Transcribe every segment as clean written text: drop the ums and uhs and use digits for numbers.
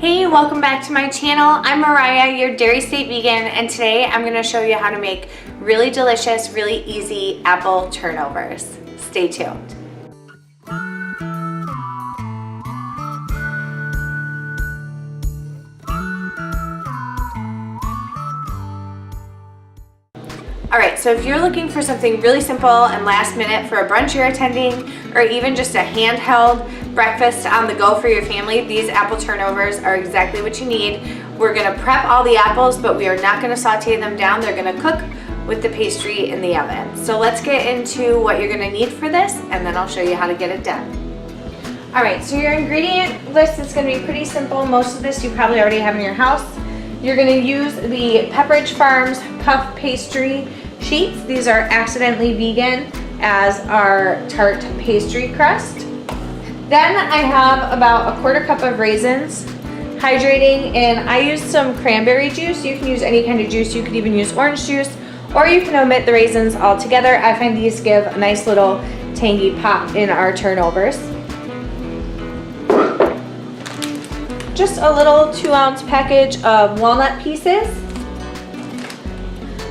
Hey, welcome back to my channel. I'm Mariah, your Dairy State vegan, and today I'm going to show you how to make really delicious, really easy apple turnovers. Stay tuned. Alright, so if you're looking for something really simple and last minute for a brunch you're attending, or even just a handheld breakfast on the go for your family, these apple turnovers are exactly what you need. We're going to prep all the apples, but we are not going to saute them down. They're going to cook with the pastry in the oven. So let's get into what you're going to need for this, and then I'll show you how to get it done. Alright, so your ingredient list is going to be pretty simple. Most of this you probably already have in your house. You're going to use the Pepperidge Farms puff pastry sheets. These are accidentally vegan, as our tart pastry crust. Then I have about a quarter cup of raisins, hydrating, and I used some cranberry juice. You can use any kind of juice. You could even use orange juice, or you can omit the raisins altogether. I find these give a nice little tangy pop in our turnovers. Just a little 2-ounce package of walnut pieces,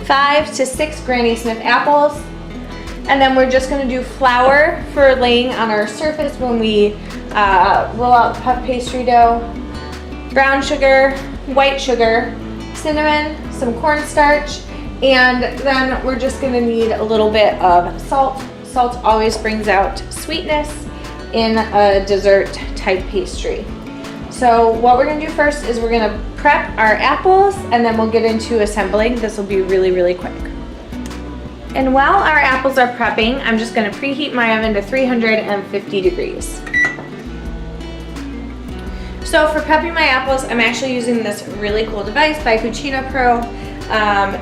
5 to 6 Granny Smith apples, and then we're just going to do flour for laying on our surface when we roll out the puff pastry dough, brown sugar, white sugar, cinnamon, some cornstarch, and then we're just going to need a little bit of salt. Salt always brings out sweetness in a dessert type pastry. So what we're going to do first is we're going to prep our apples, and then we'll get into assembling. This will be really, really quick. And while our apples are prepping, I'm just going to preheat my oven to 350 degrees. So for prepping my apples, I'm actually using this really cool device by Cucina Pro.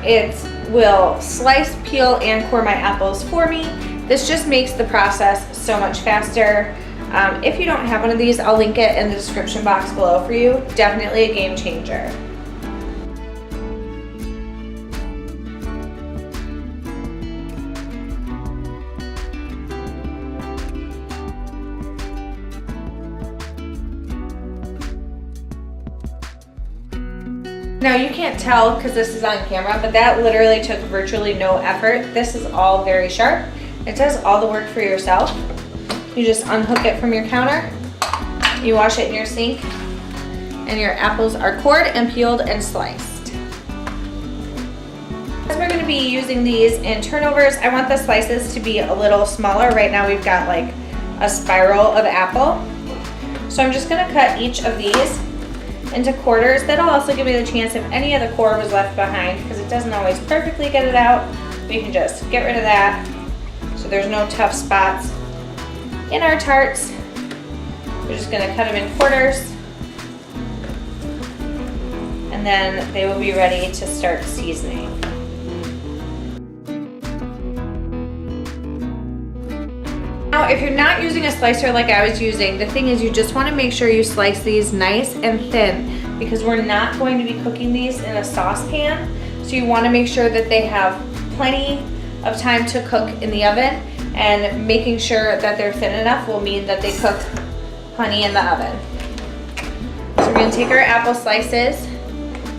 It will slice, peel, and core my apples for me. This just makes the process so much faster. If you don't have one of these, I'll link it in the description box below for you. Definitely a game changer. Now you can't tell because this is on camera, but that literally took virtually no effort. This is all very sharp. It does all the work for yourself. You just unhook it from your counter, you wash it in your sink, and your apples are cored and peeled and sliced. As we're going to be using these in turnovers, I want the slices to be a little smaller. Right now we've got like a spiral of apple. So I'm just going to cut each of these into quarters. That'll also give me the chance if any of the core was left behind, because it doesn't always perfectly get it out. We can just get rid of that so there's no tough spots in our tarts. We're just going to cut them in quarters, and then they will be ready to start seasoning. Now, if you're not using a slicer like I was using, the thing is you just want to make sure you slice these nice and thin, because we're not going to be cooking these in a saucepan. So you want to make sure that they have plenty of time to cook in the oven, and making sure that they're thin enough will mean that they cook plenty in the oven. So we're going to take our apple slices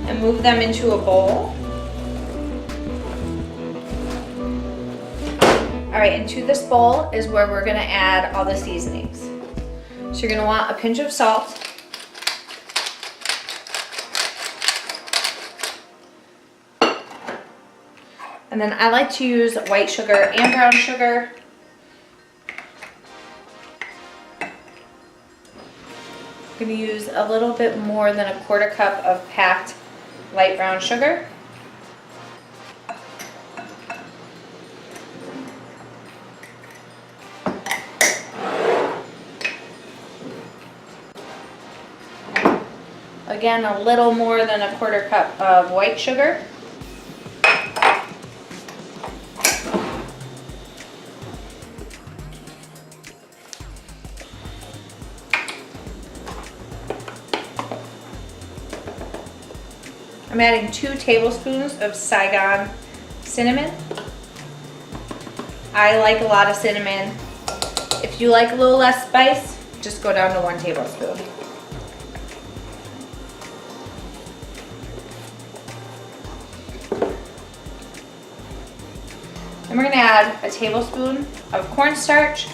and move them into a bowl. Alright, into this bowl is where we're going to add all the seasonings. So you're going to want a pinch of salt, and then I like to use white sugar and brown sugar. I'm going to use a little bit more than a quarter cup of packed light brown sugar. Again, a little more than a quarter cup of white sugar. I'm adding 2 tablespoons of Saigon cinnamon. I like a lot of cinnamon. If you like a little less spice, just go down to 1 tablespoon. Then we're gonna add a tablespoon of cornstarch.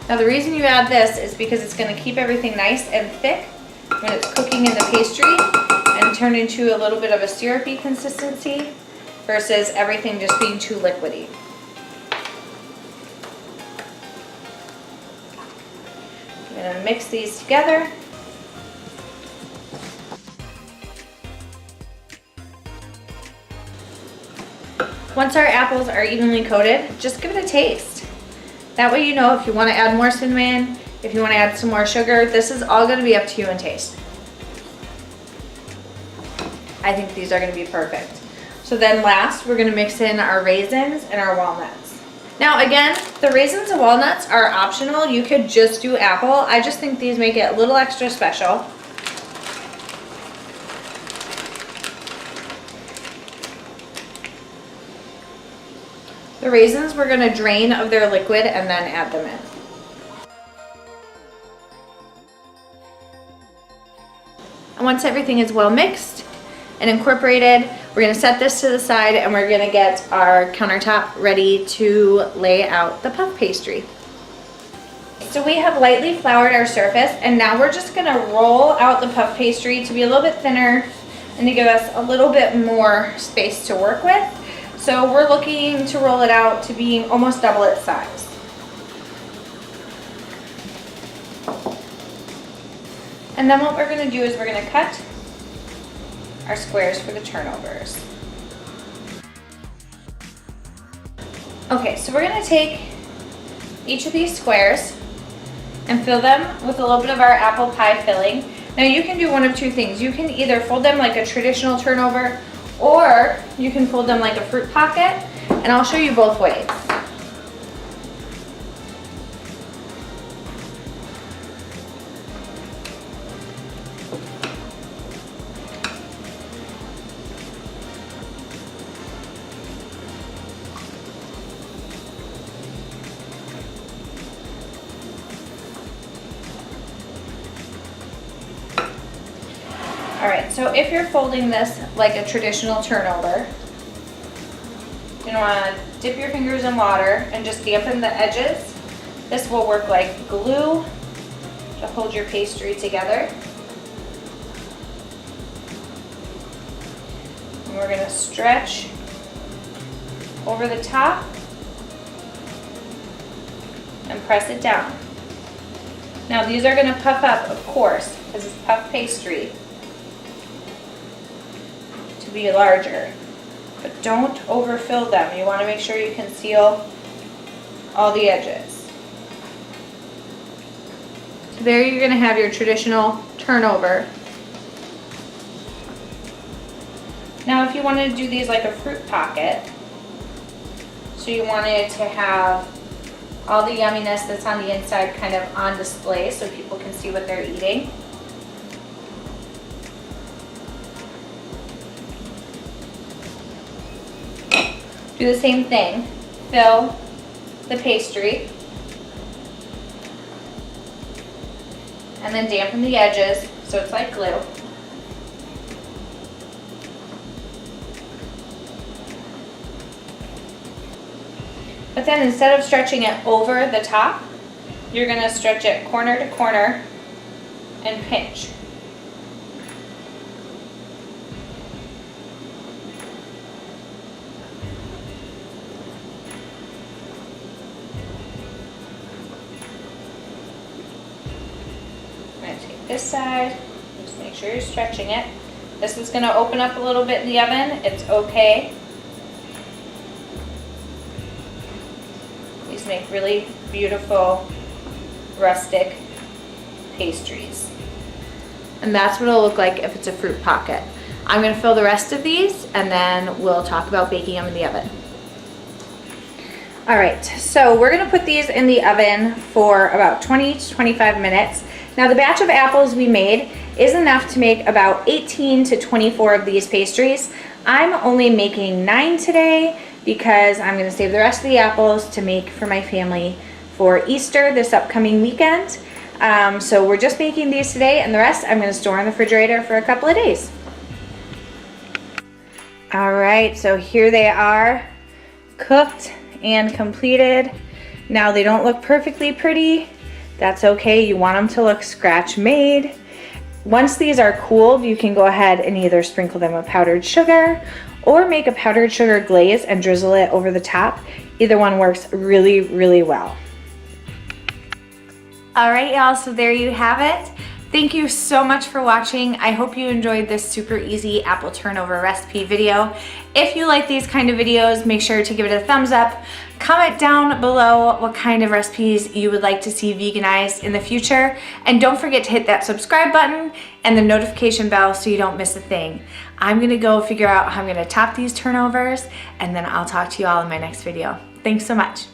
Now the reason you add this is because it's gonna keep everything nice and thick when it's cooking in the pastry and turn into a little bit of a syrupy consistency versus everything just being too liquidy. I'm gonna mix these together. Once our apples are evenly coated, just give it a taste. That way you know if you want to add more cinnamon, if you want to add some more sugar. This is all going to be up to you and taste. I think these are going to be perfect. So then last, we're going to mix in our raisins and our walnuts. Now again, the raisins and walnuts are optional. You could just do apple. I just think these make it a little extra special. The raisins we're going to drain of their liquid and then add them in. And once everything is well mixed and incorporated, we're going to set this to the side and we're going to get our countertop ready to lay out the puff pastry. So we have lightly floured our surface, and now we're just going to roll out the puff pastry to be a little bit thinner and to give us a little bit more space to work with. So we're looking to roll it out to being almost double its size. And then what we're going to do is we're going to cut our squares for the turnovers. Okay, so we're going to take each of these squares and fill them with a little bit of our apple pie filling. Now you can do one of two things. You can either fold them like a traditional turnover, or you can fold them like a fruit pocket, and I'll show you both ways. All right, so if you're folding this like a traditional turnover, you're gonna wanna dip your fingers in water and just dampen the edges. This will work like glue to hold your pastry together. And we're gonna stretch over the top and press it down. Now these are gonna puff up, of course, because it's puff pastry, be larger, but don't overfill them. You want to make sure you can seal all the edges. So there you're going to have your traditional turnover. Now if you wanted to do these like a fruit pocket, so you wanted to have all the yumminess that's on the inside kind of on display so people can see what they're eating. Do the same thing. Fill the pastry and then dampen the edges so it's like glue. But then instead of stretching it over the top, you're going to stretch it corner to corner and pinch. This side, just make sure you're stretching it. This is going to open up a little bit in the oven. It's okay. These make really beautiful rustic pastries. And that's what it'll look like if it's a fruit pocket. I'm going to fill the rest of these and then we'll talk about baking them in the oven. All right, so we're going to put these in the oven for about 20 to 25 minutes. Now the batch of apples we made is enough to make about 18 to 24 of these pastries. I'm only making 9 today because I'm going to save the rest of the apples to make for my family for Easter this upcoming weekend. So we're just making these today, and the rest I'm going to store in the refrigerator for a couple of days. All right, so here they are, cooked and completed. Now they don't look perfectly pretty. That's okay, you want them to look scratch made. Once these are cooled, you can go ahead and either sprinkle them with powdered sugar or make a powdered sugar glaze and drizzle it over the top. Either one works really, really well. All right, y'all, so there you have it. Thank you so much for watching. I hope you enjoyed this super easy apple turnover recipe video. If you like these kind of videos, make sure to give it a thumbs up. Comment down below what kind of recipes you would like to see veganized in the future. And don't forget to hit that subscribe button and the notification bell so you don't miss a thing. I'm gonna go figure out how I'm gonna top these turnovers, and then I'll talk to you all in my next video. Thanks so much.